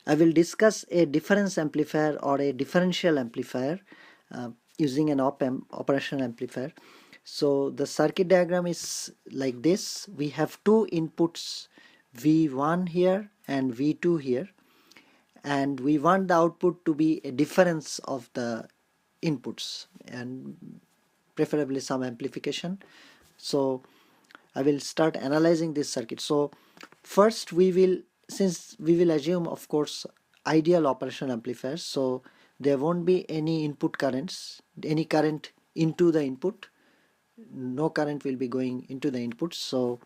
I will discuss a difference amplifier or a differential amplifier using an op-amp operational amplifier. So the circuit diagram is like this. We have two inputs, V1 here and V2 here, and we want the output to be a difference of the inputs and preferably some amplification. So I will start analyzing this circuit. So first since we will assume, of course, ideal operational amplifiers, so there won't be any input currents, any current into the input, no current will be going into the input. So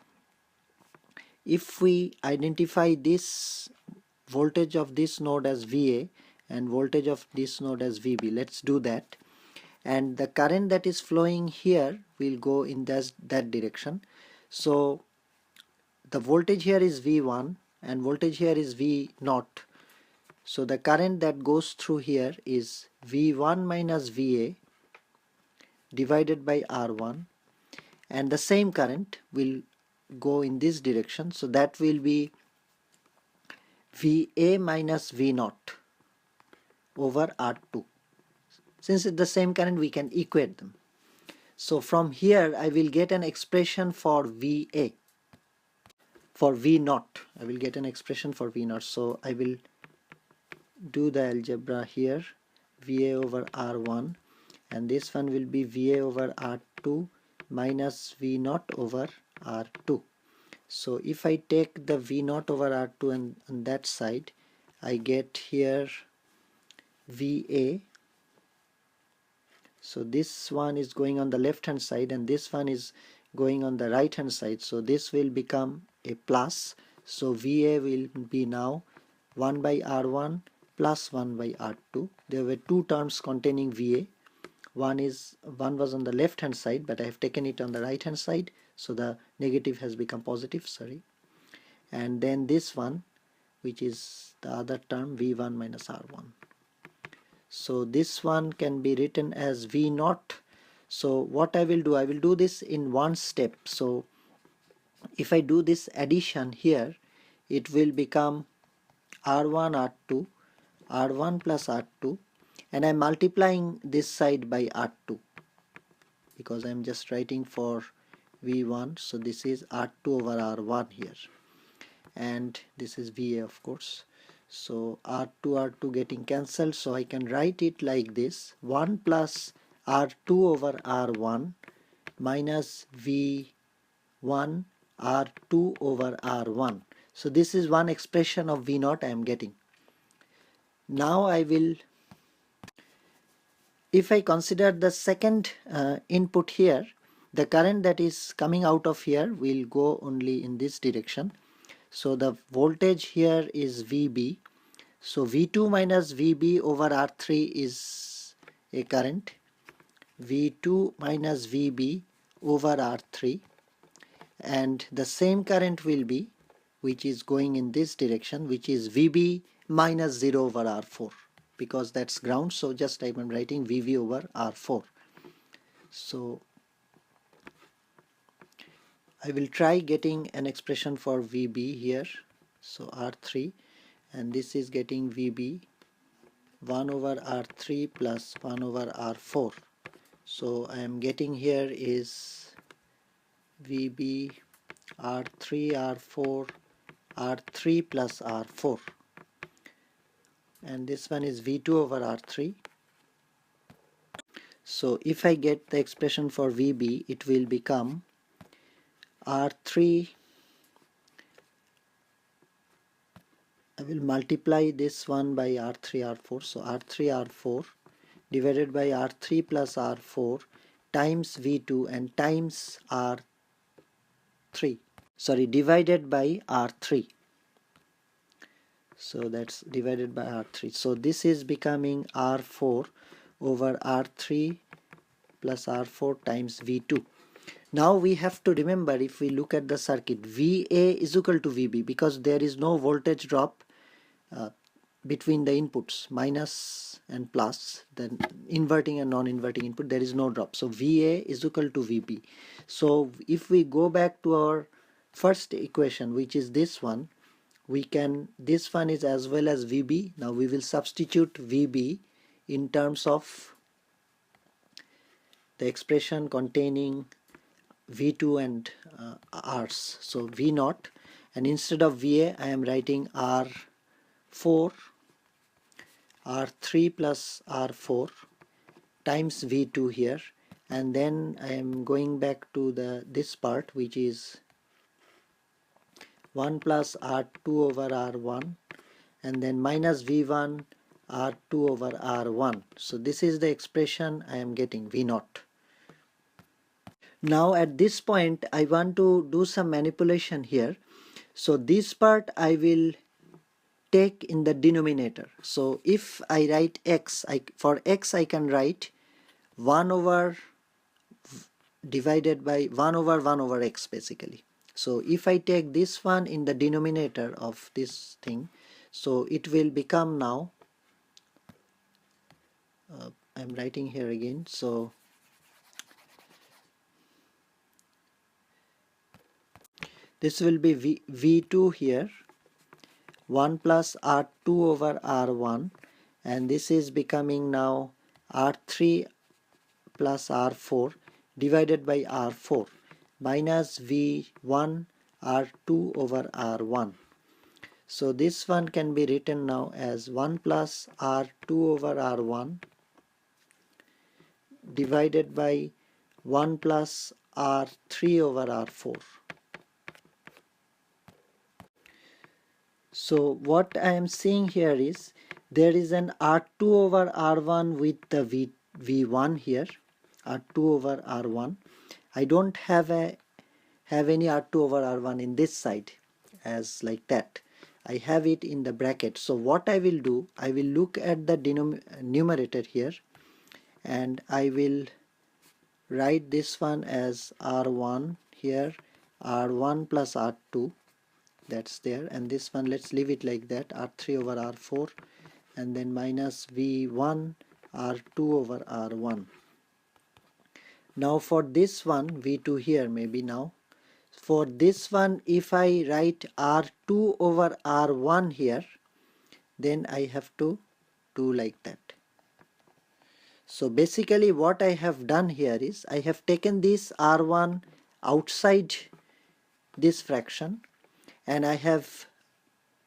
if we identify this voltage of this node as VA and voltage of this node as VB, let's do that. And the current that is flowing here will go in that direction. So the voltage here is V1 and voltage here is V0. So the current that goes through here is V1 minus VA divided by R1, and the same current will go in this direction, so that will be VA minus V0 over R2. Since it's the same current, we can equate them. So from here I will get an expression for VA. For V0 I will get an expression for V0. So I will do the algebra here. VA over R1, and this one will be VA over R2 minus V0 over R2. So if I take the V0 over R2 and on that side, I get here VA. So this one is going on the left hand side and this one is going on the right hand side, so this will become a plus. So VA will be now 1 by R1 plus 1 by R2. There were two terms containing VA. One was on the left hand side, but I have taken it on the right hand side, so the negative has become positive, sorry. And then this one, which is the other term, V1 minus R1. So this one can be written as V0. So what I will do this in one step. So if I do this addition here, it will become R1 R2, R1 plus R2, and I'm multiplying this side by R2 because I'm just writing for V1. So this is R2 over R1 here, and this is VA, of course. So R2 R2 getting cancelled, so I can write it like this: 1 plus R2 over R1 minus V1 R2 over R1. So this is one expression of V0 I am getting. Now I will, if I consider the second input here, the current that is coming out of here will go only in this direction. So the voltage here is VB. So V2 minus VB over R3 is a current. V2 minus VB over R3, and the same current will be, which is going in this direction, which is VB minus 0 over R4, because that's ground. So just I'm writing VB over R4. So I will try getting an expression for VB here. So R3, and this is getting VB 1 over R3 plus 1 over R4. So I am getting here is VB R3 R4 R3 plus R4, and this one is V2 over R3. So if I get the expression for VB, it will become R3, I will multiply this one by R3 R4, so R3 R4 divided by R3 plus R4 times V2 and times R3, sorry, divided by R3. So that's divided by R3. So this is becoming R4 over R3 plus R4 times V2. Now we have to remember, if we look at the circuit, VA is equal to VB because there is no voltage drop between the inputs, minus and plus, then inverting and non-inverting input, there is no drop. So VA is equal to VB. So if we go back to our first equation, which is this one, we can, this one is as well as VB. Now we will substitute VB in terms of the expression containing V2 and R's. So V0, and instead of VA I am writing R4, R3 plus R4 times V2 here, and then I am going back to this part, which is 1 plus R2 over R1, and then minus V1 R2 over R1. So this is the expression I am getting, V0. Now at this point I want to do some manipulation here. So this part I will take in the denominator. So if I write x, for x I can write 1 over divided by 1 over x basically. So if I take this one in the denominator of this thing, so it will become now, I'm writing here again, so this will be V2 here, 1 plus R2 over R1, and this is becoming now R3 plus R4 divided by R4 minus V1 R2 over R1. So this one can be written now as 1 plus R2 over R1 divided by 1 plus R3 over R4. So what I am seeing here is there is an R2 over R1 with the V1 here, R2 over R1. I don't have any R2 over R1 in this side as like that. I have it in the bracket. So what I will do, I will look at the numerator here, and I will write this one as R1 here, R1 plus R2, that's there, and this one let's leave it like that, R3 over R4, and then minus V1 R2 over R1. Now for this one, V2 here maybe now, for this one if I write R2 over R1 here, then I have to do like that. So basically what I have done here is I have taken this R1 outside this fraction, and I have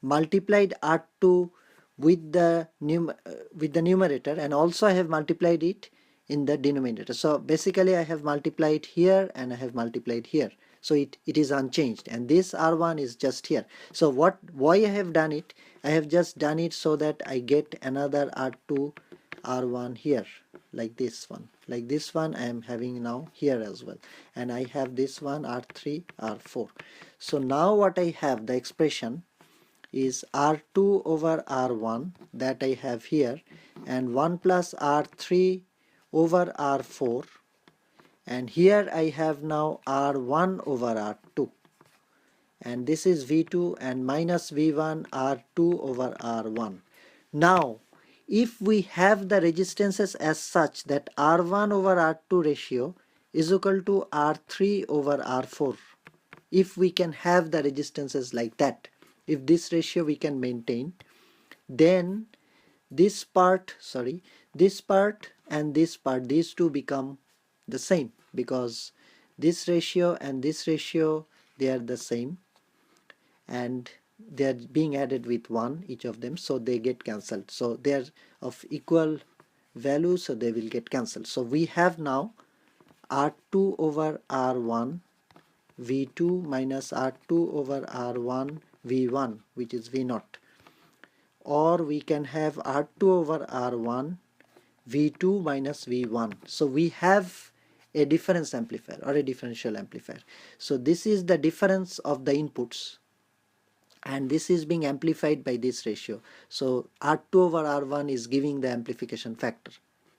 multiplied R2 with the numerator, and also I have multiplied it in the denominator. So basically I have multiplied here and I have multiplied here. So it is unchanged, and this R1 is just here. So why I have done it? I have just done it so that I get another R2 R1 here, like this one. Like this one I am having now here as well, and I have this one R3 R4. So now what I have, the expression is R2 over R1 that I have here, and 1 plus R3 over R4, and here I have now R1 over R2, and this is V2, and minus V1 R2 over R1. Now if we have the resistances as such that R1 over R2 ratio is equal to R3 over R4, if we can have the resistances like that, if this ratio we can maintain, then this part and this part, these two become the same, because this ratio and this ratio, they are the same, and they are being added with 1 each of them, so they get cancelled. So they are of equal value, so they will get cancelled. So we have now R2 over R1 V2 minus R2 over R1 V1, which is V0, or we can have R2 over R1 V2 minus V1. So we have a difference amplifier or a differential amplifier. So this is the difference of the inputs, and this is being amplified by this ratio. So R2 over R1 is giving the amplification factor,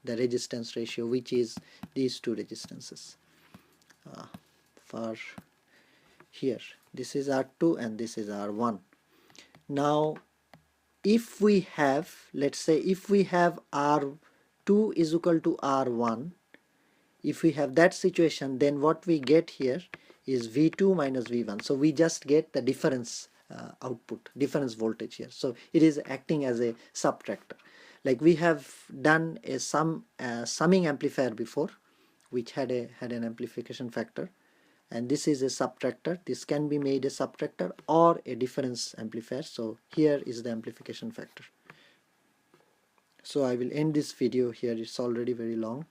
the resistance ratio, which is these two resistances. For here, this is R2 and this is R1. Now if we have, let's say if we have R2 is equal to R1, if we have that situation, then what we get here is V2 minus V1. So we just get the difference output, difference voltage here. So it is acting as a subtractor. Like we have done a summing amplifier before, which had an amplification factor, and this is a subtractor. This can be made a subtractor or a difference amplifier. So here is the amplification factor. So I will end this video here, it's already very long.